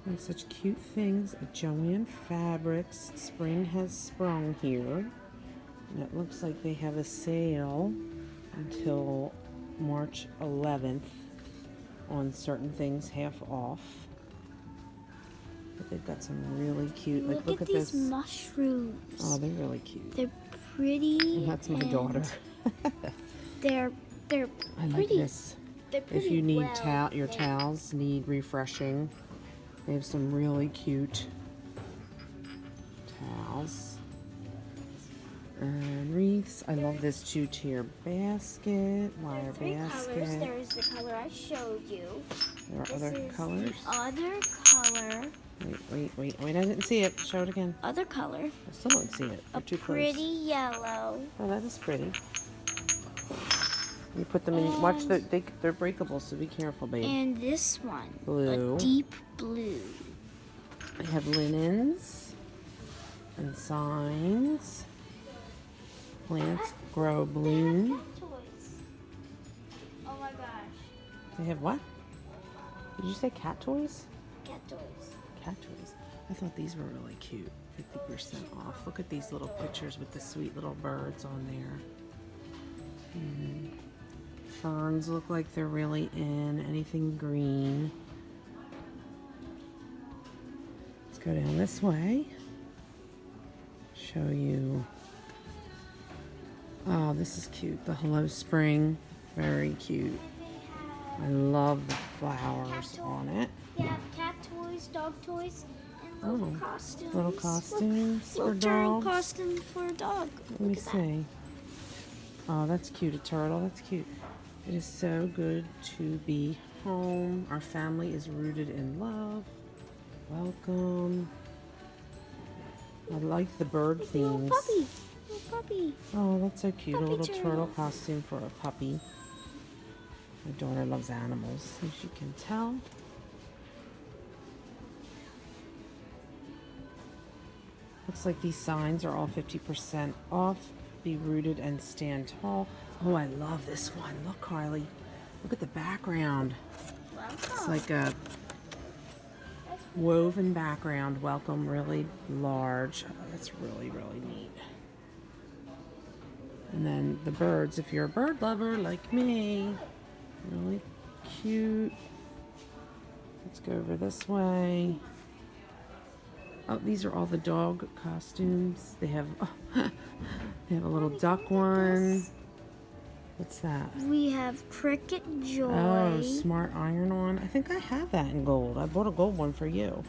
And such cute things at JOANN Fabrics. Spring has sprung here. And it looks like they have a sale until March 11th on certain things, half off. But they've got some really cute, like look at these this. mushrooms. Oh, they're really cute. They're pretty. And that's my daughter. they're I pretty. like this. They're pretty. If you need your towels need refreshing, they have some really cute towels and wreaths. I love this 2-tier basket, wire basket. Colors. There is the color I showed you. There are other colors. Other color. Wait! I didn't see it. Show it again. Other color. I still don't see it. They're too close. Pretty yellow. Oh, that is pretty. You put them in. Watch they're breakable, so be careful, babe. And this one, Blue. a deep blue. They have linens and signs. Plants grow bloom. Toys. Oh my gosh. They have what? Did you say cat toys? Cat toys. Cat toys. I thought these were really cute. 50% off. Look at these little pictures with the sweet little birds on there. Ferns look like they're really in. Anything green. Let's go down this way. Show you. Oh, this is cute. The Hello Spring. Very cute. I love the flowers on it. They have cat toys, dog toys, and little costumes. Little costumes for little turtle dogs. costume for a dog. Let me see. Oh, that's cute. A turtle. That's cute. It is so good to be home. Our family is rooted in love. Welcome. I like the bird themes. Little puppy. Oh, that's so cute. Puppy A little turtle. turtle costume for a puppy. My daughter loves animals, as you can tell. Looks like these signs are all 50% off. Be rooted and stand tall. Oh, I love this one. Look, Carly. Look at the background. It's like a woven background. Welcome, really large. Oh, that's really, really neat. And then the birds, if you're a bird lover like me, really cute. Let's go over this way. Oh, these are all the dog costumes. They have they have a little duck one. What's that? We have Cricket Joy. Oh, smart iron-on. I think I have that in gold. I bought a gold one for you.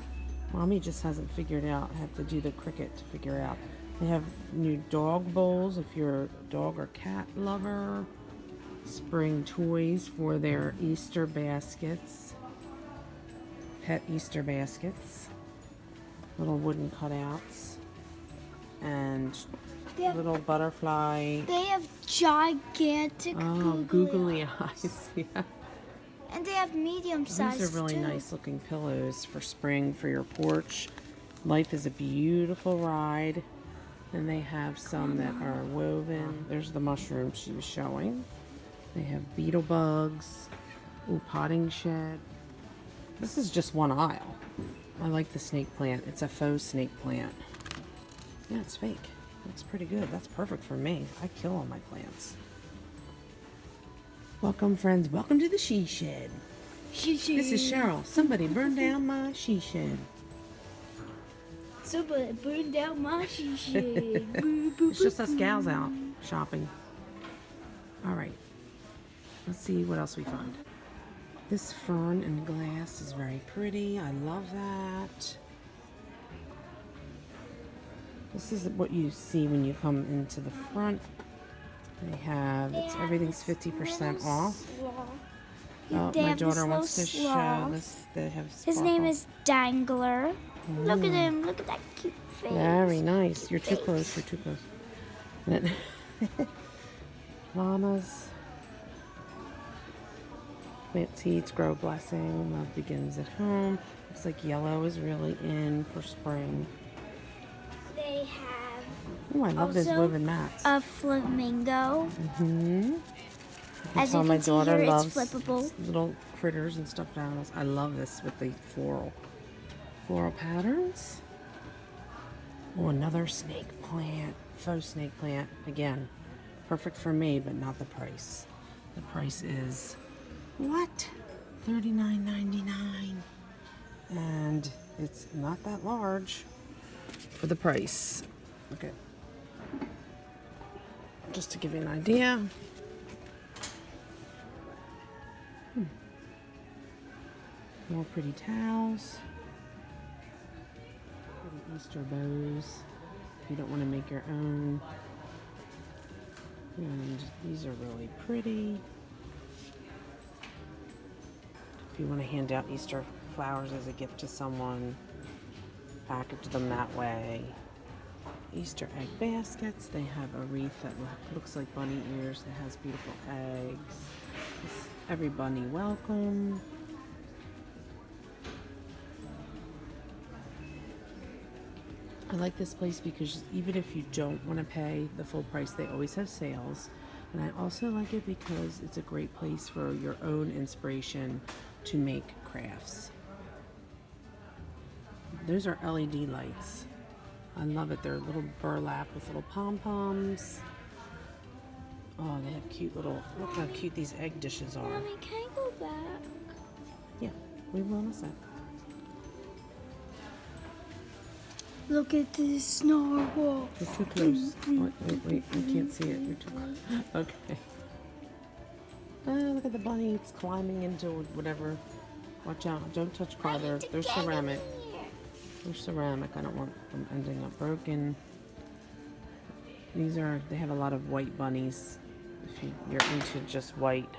Mommy just hasn't figured out. I have to do the Cricket to figure out. They have new dog bowls if you're a dog or cat lover. Spring toys for their Easter baskets. Pet Easter baskets. Little wooden cutouts. And little butterfly. They have gigantic googly eyes. Yeah. And they have medium size. These are really nice looking pillows for spring for your porch. Life is a beautiful ride. And they have some that are woven. There's the mushrooms she was showing. They have beetle bugs. Ooh, potting shed. This is just one aisle. I like the snake plant. It's a faux snake plant. Yeah, it's fake. Looks pretty good. That's perfect for me. I kill all my plants. Welcome, friends. Welcome to the she shed. This is Cheryl. Somebody burned down my she shed. Somebody burned down my she shed. It's just us gals out shopping. All right. Let's see what else we find. This fern and glass is very pretty. I love that. This is what you see when you come into the front. They have, everything's 50% off. Oh, my daughter wants to show this. They have sparkle. His name is Dangler. Look at him. Look at that cute face. Very nice. You're too close. You're too close. Llamas. Plant seeds grow blessing. Love begins at home. Looks like yellow is really in for spring. They have. Oh, I love those woven mats. A flamingo. As you my daughter here, loves it's flippable. Little critters and stuffed animals. I love this with the floral. Floral patterns. Oh, another snake plant. Faux snake plant. Again, perfect for me, but not the price. The price is, what? $39.99. And it's not that large for the price. Okay. Just to give you an idea. More pretty towels. Pretty Easter bows. If you don't want to make your own. And these are really pretty. If you want to hand out Easter flowers as a gift to someone, package them that way. Easter egg baskets. They have a wreath that looks like bunny ears that has beautiful eggs. Every bunny welcome. I like this place because even if you don't want to pay the full price, they always have sales. And I also like it because it's a great place for your own inspiration to make crafts. Those are LED lights. I love it. They're little burlap with little pom-poms. Oh, they have cute little, look how cute these egg dishes are. Mommy, can I go back? Yeah, we will in a sec. Look at this narwhal. You're too close. Wait, I can't see it. You're too close. Okay. Look at the bunny. It's climbing into whatever. Watch out. Don't touch car. They're ceramic. They're ceramic. I don't want them ending up broken. They have a lot of white bunnies. If you're into just white.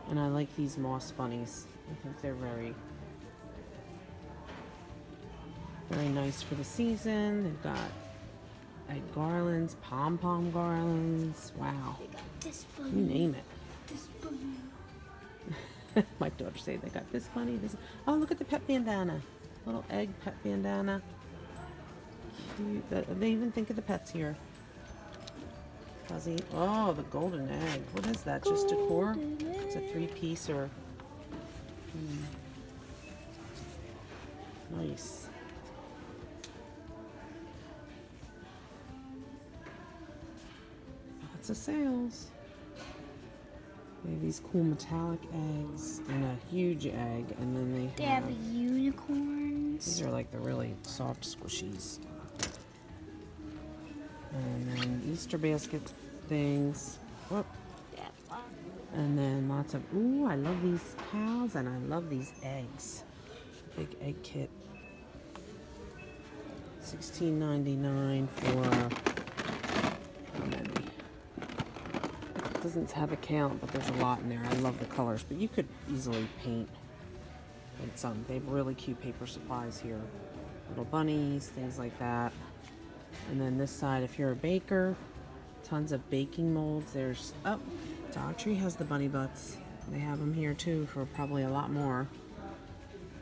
And I like these moss bunnies. I think they're very nice for the season. They've got egg garlands, pom-pom garlands. Wow. They got this bunny. You name it. This bunny. My daughter say they got this bunny. This. Oh, look at the pet bandana. Little egg pet bandana. Cute. They even think of the pets here. Fuzzy. Oh, the golden egg. What is that? Just decor? It's a 3-piece or... Nice. Lots of sales. They have these cool metallic eggs and a huge egg, and then They have unicorns. these are like the really soft squishies. And then Easter basket things. Whoop. They have fun. And then lots of, ooh, I love these cows and I love these eggs. Big egg kit. $16.99 for how many? It doesn't have a count, but there's a lot in there. I love the colors, but you could easily paint some. They have really cute paper supplies here. Little bunnies, things like that. And then this side, if you're a baker, tons of baking molds. There's, oh, Dollar Tree has the bunny butts. They have them here too for probably a lot more.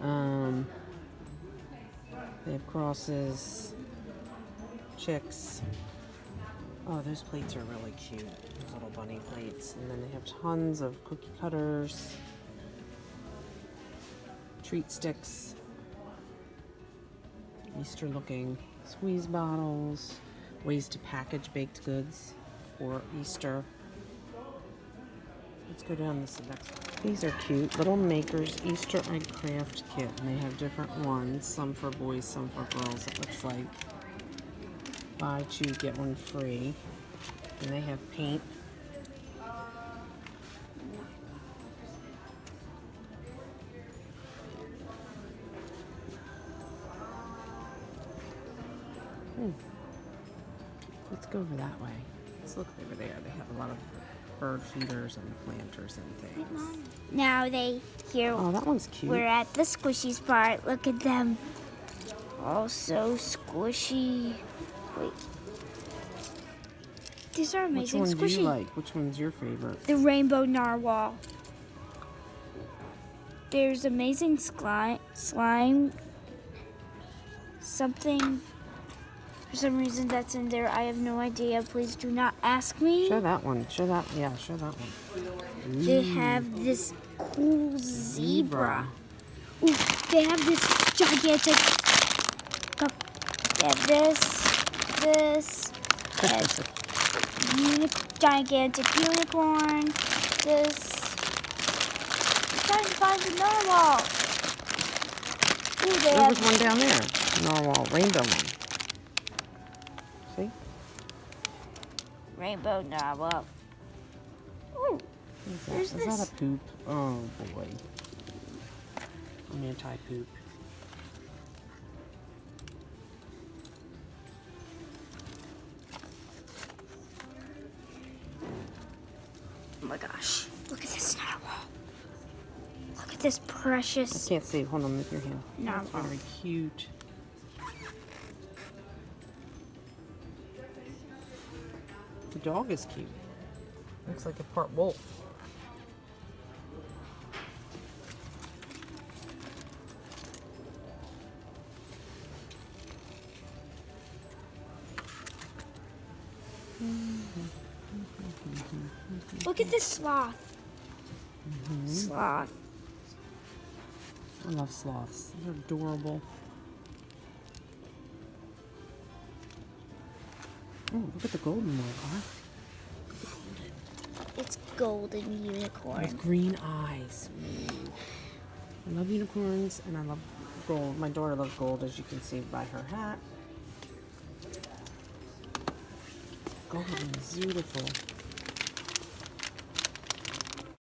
They have crosses, chicks. Oh, those plates are really cute. Those little bunny plates. And then they have tons of cookie cutters, treat sticks, Easter looking squeeze bottles, ways to package baked goods for Easter. Let's go down this next one. These are cute. Little Makers Easter Egg Craft Kit. And they have different ones. Some for boys, some for girls. It looks like buy two, get one free. And they have paint. Let's go over that way. Let's look over there. They have a lot of bird feeders and planters and things. Now Oh, that one's cute. we're at the squishies part. Look at them. All so squishy. Wait. These are amazing. Which one squishy. do you like? Which one's your favorite? The rainbow narwhal. There's amazing slime. Something. For some reason that's in there. I have no idea. Please do not ask me. Show that one. Show that. Yeah, show that one. They have this cool zebra. Ooh, they have this gigantic They have this, and gigantic unicorn. This. I'm trying to find the narwhal. Ooh, they There was have one down there. Narwhal, rainbow one. See? rainbow narwhal. Ooh, there's Is this. that a poop? Oh boy. I'm anti-poop. Oh my gosh! Look at this narwhal. Look at this I precious can't see. Hold on with your hand. That's narwhal. very cute. The dog is cute. Looks like a part wolf. Look at this sloth. Sloth. I love sloths. They're adorable. Oh, look at the golden one, huh? It's golden unicorn. With green eyes. Ooh. I love unicorns and I love gold. My daughter loves gold, as you can see by her hat. Gold is beautiful.